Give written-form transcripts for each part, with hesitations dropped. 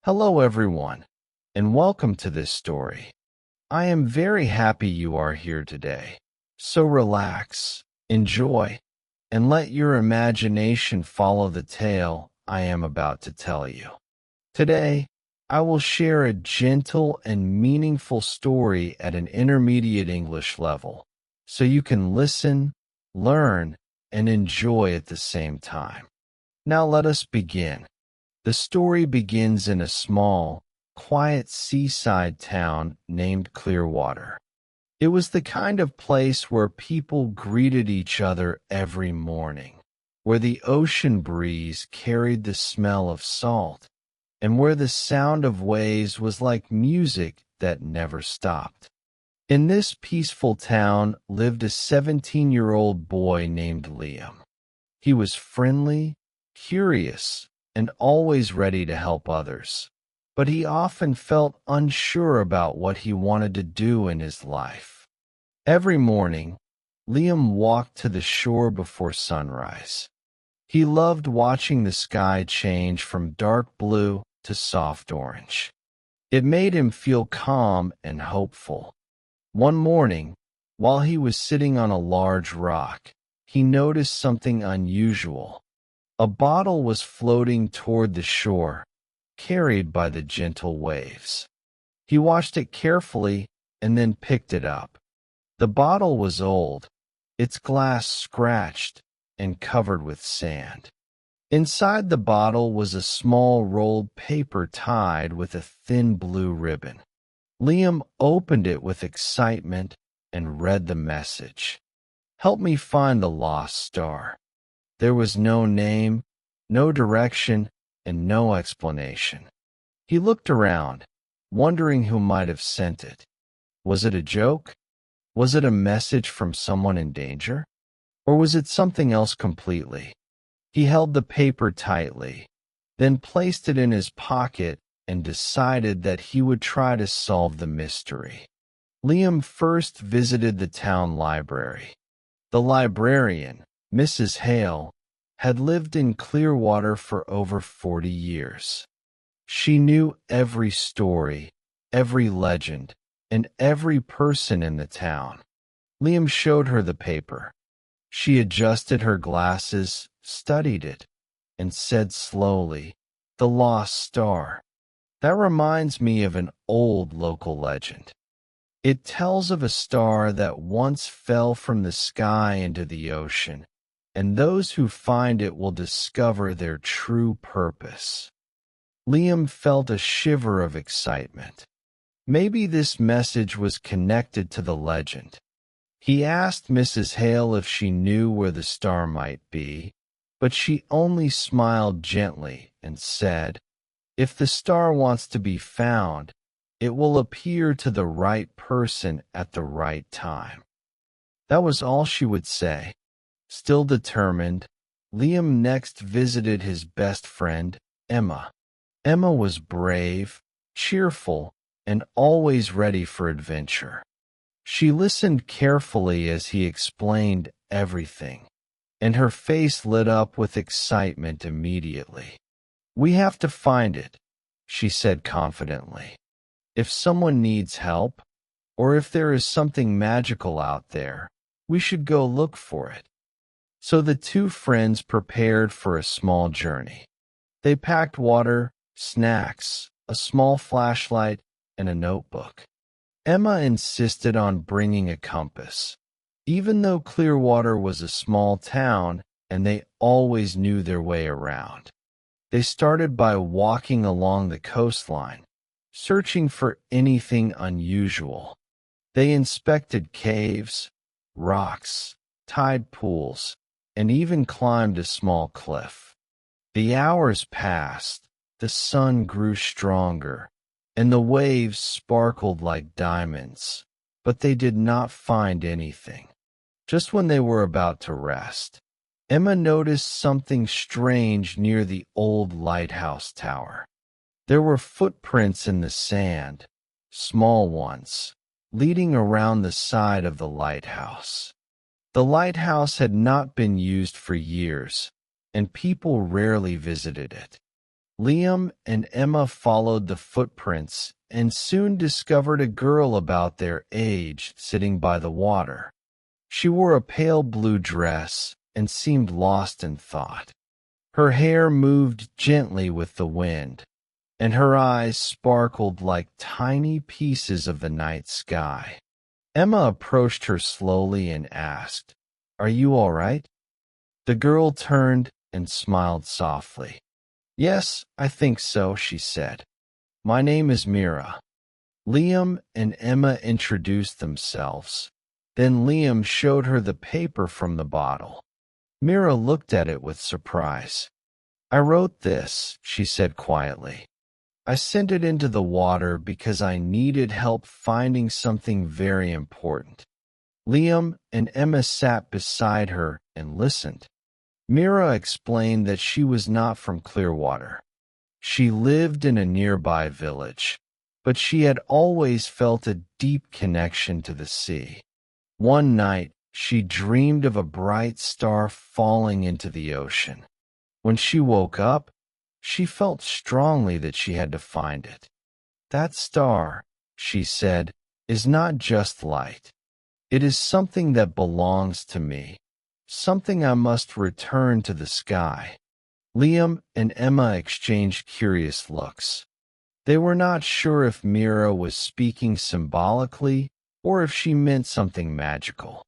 Hello, everyone, and welcome to this story. I am very happy you are here today. So relax, enjoy, and let your imagination follow the tale I am about to tell you. Today, I will share a gentle and meaningful story at an intermediate English level, so you can listen, learn, and enjoy at the same time. Now let us begin. The story begins in a small, quiet seaside town named Clearwater. It was the kind of place where people greeted each other every morning, where the ocean breeze carried the smell of salt, and where the sound of waves was like music that never stopped. In this peaceful town lived a 17-year-old boy named Liam. He was friendly, curious, and always ready to help others. But he often felt unsure about what he wanted to do in his life. Every morning, Liam walked to the shore before sunrise. He loved watching the sky change from dark blue to soft orange. It made him feel calm and hopeful. One morning, while he was sitting on a large rock, he noticed something unusual. A bottle was floating toward the shore, carried by the gentle waves. He watched it carefully and then picked it up. The bottle was old, its glass scratched and covered with sand. Inside the bottle was a small rolled paper tied with a thin blue ribbon. Liam opened it with excitement and read the message. "Help me find the lost star." There was no name, no direction, and no explanation. He looked around, wondering who might have sent it. Was it a joke? Was it a message from someone in danger? Or was it something else completely? He held the paper tightly, then placed it in his pocket and decided that he would try to solve the mystery. Liam first visited the town library. The librarian, Mrs. Hale, had lived in Clearwater for over 40 years. She knew every story, every legend, and every person in the town. Liam showed her the paper. She adjusted her glasses, studied it, and said slowly, "The lost star. That reminds me of an old local legend. It tells of a star that once fell from the sky into the ocean, and those who find it will discover their true purpose." Liam felt a shiver of excitement. Maybe this message was connected to the legend. He asked Mrs. Hale if she knew where the star might be, but she only smiled gently and said, "If the star wants to be found, it will appear to the right person at the right time." That was all she would say. Still determined, Liam next visited his best friend, Emma. Emma was brave, cheerful, and always ready for adventure. She listened carefully as he explained everything, and her face lit up with excitement immediately. "We have to find it," she said confidently. "If someone needs help, or if there is something magical out there, we should go look for it." So the two friends prepared for a small journey. They packed water, snacks, a small flashlight, and a notebook. Emma insisted on bringing a compass. Even though Clearwater was a small town and they always knew their way around. They started by walking along the coastline, searching for anything unusual. They inspected caves, rocks, tide pools, and even climbed a small cliff. The hours passed, the sun grew stronger, and the waves sparkled like diamonds, but they did not find anything. Just when they were about to rest, Emma noticed something strange near the old lighthouse tower. There were footprints in the sand, small ones, leading around the side of the lighthouse. The lighthouse had not been used for years, and people rarely visited it. Liam and Emma followed the footprints and soon discovered a girl about their age sitting by the water. She wore a pale blue dress and seemed lost in thought. Her hair moved gently with the wind, and her eyes sparkled like tiny pieces of the night sky. Emma approached her slowly and asked, "Are you all right?" The girl turned and smiled softly. "Yes, I think so," she said. "My name is Mira." Liam and Emma introduced themselves. Then Liam showed her the paper from the bottle. Mira looked at it with surprise. "I wrote this," she said quietly. "I sent it into the water because I needed help finding something very important." Liam and Emma sat beside her and listened. Mira explained that she was not from Clearwater. She lived in a nearby village, but she had always felt a deep connection to the sea. One night, she dreamed of a bright star falling into the ocean. When she woke up, she felt strongly that she had to find it. "That star," she said, "is not just light. It is something that belongs to me, something I must return to the sky." Liam and Emma exchanged curious looks. They were not sure if Mira was speaking symbolically or if she meant something magical.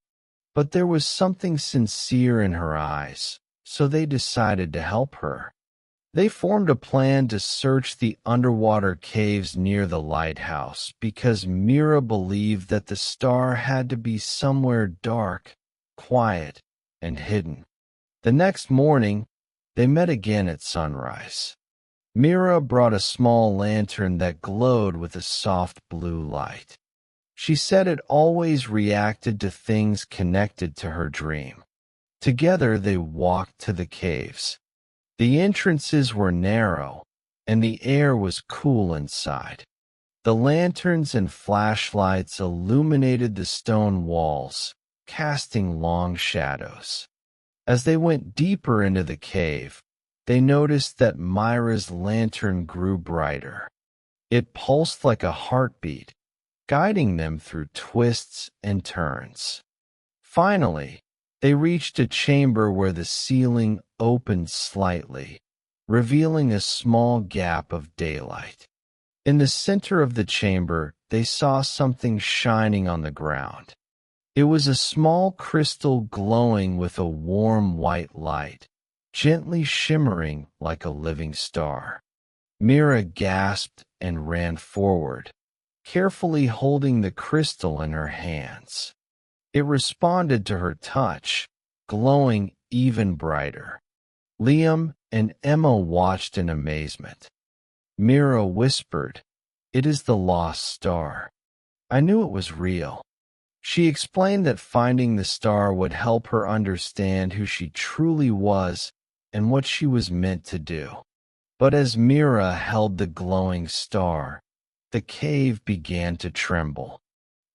But there was something sincere in her eyes, so they decided to help her. They formed a plan to search the underwater caves near the lighthouse because Mira believed that the star had to be somewhere dark, quiet, and hidden. The next morning, they met again at sunrise. Mira brought a small lantern that glowed with a soft blue light. She said it always reacted to things connected to her dream. Together they walked to the caves. The entrances were narrow, and the air was cool inside. The lanterns and flashlights illuminated the stone walls, casting long shadows. As they went deeper into the cave, they noticed that Myra's lantern grew brighter. It pulsed like a heartbeat, guiding them through twists and turns. Finally, they reached a chamber where the ceiling opened slightly, revealing a small gap of daylight. In the center of the chamber, they saw something shining on the ground. It was a small crystal glowing with a warm white light, gently shimmering like a living star. Mira gasped and ran forward, carefully holding the crystal in her hands. It responded to her touch, glowing even brighter. Liam and Emma watched in amazement. Mira whispered, "It is the lost star. I knew it was real." She explained that finding the star would help her understand who she truly was and what she was meant to do. But as Mira held the glowing star, the cave began to tremble.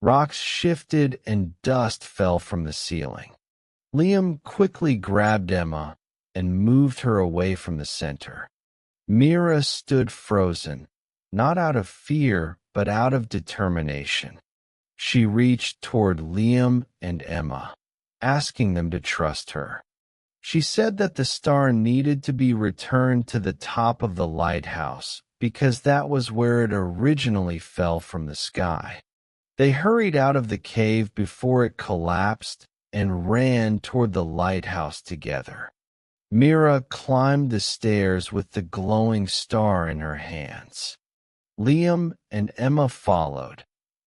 Rocks shifted and dust fell from the ceiling. Liam quickly grabbed Emma and moved her away from the center. Mira stood frozen, not out of fear, but out of determination. She reached toward Liam and Emma, asking them to trust her. She said that the star needed to be returned to the top of the lighthouse because that was where it originally fell from the sky. They hurried out of the cave before it collapsed and ran toward the lighthouse together. Mira climbed the stairs with the glowing star in her hands. Liam and Emma followed,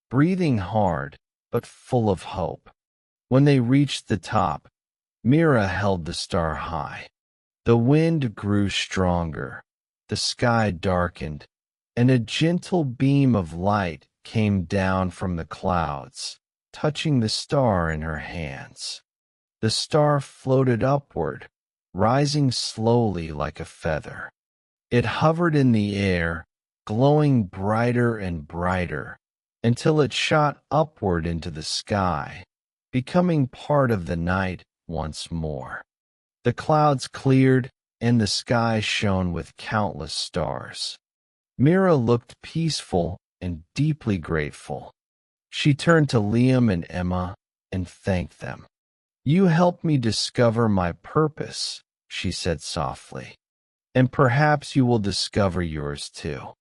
breathing hard but full of hope. When they reached the top, Mira held the star high. The wind grew stronger, the sky darkened, and a gentle beam of light came down from the clouds, touching the star in her hands. The star floated upward, rising slowly like a feather. It hovered in the air, glowing brighter and brighter, until it shot upward into the sky, becoming part of the night once more. The clouds cleared, and the sky shone with countless stars. Mira looked peaceful and deeply grateful. She turned to Liam and Emma and thanked them. "You helped me discover my purpose," she said softly, "and perhaps you will discover yours too."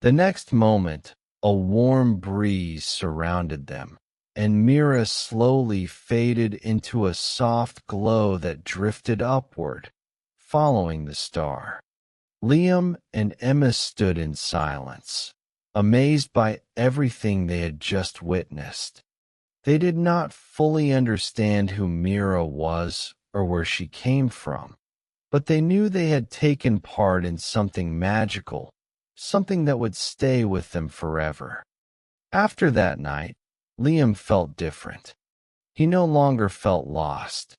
The next moment, a warm breeze surrounded them, and Mira slowly faded into a soft glow that drifted upward, following the star. Liam and Emma stood in silence, amazed by everything they had just witnessed. They did not fully understand who Mira was or where she came from, but they knew they had taken part in something magical, something that would stay with them forever. After that night, Liam felt different. He no longer felt lost.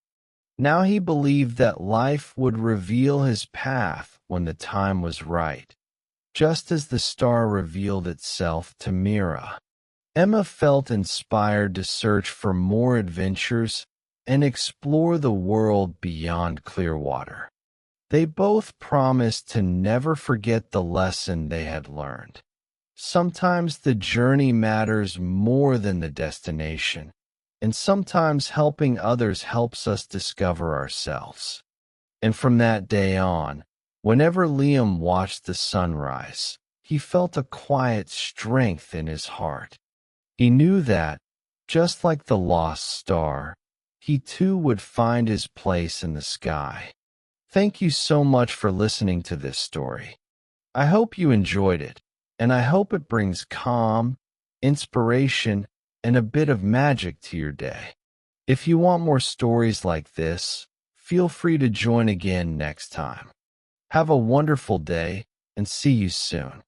Now he believed that life would reveal his path when the time was right, just as the star revealed itself to Mira. Emma felt inspired to search for more adventures and explore the world beyond Clearwater. They both promised to never forget the lesson they had learned. Sometimes the journey matters more than the destination, and sometimes helping others helps us discover ourselves. And from that day on, whenever Liam watched the sunrise, he felt a quiet strength in his heart. He knew that, just like the lost star, he too would find his place in the sky. Thank you so much for listening to this story. I hope you enjoyed it, and I hope it brings calm, inspiration, and a bit of magic to your day. If you want more stories like this, feel free to join again next time. Have a wonderful day, and see you soon.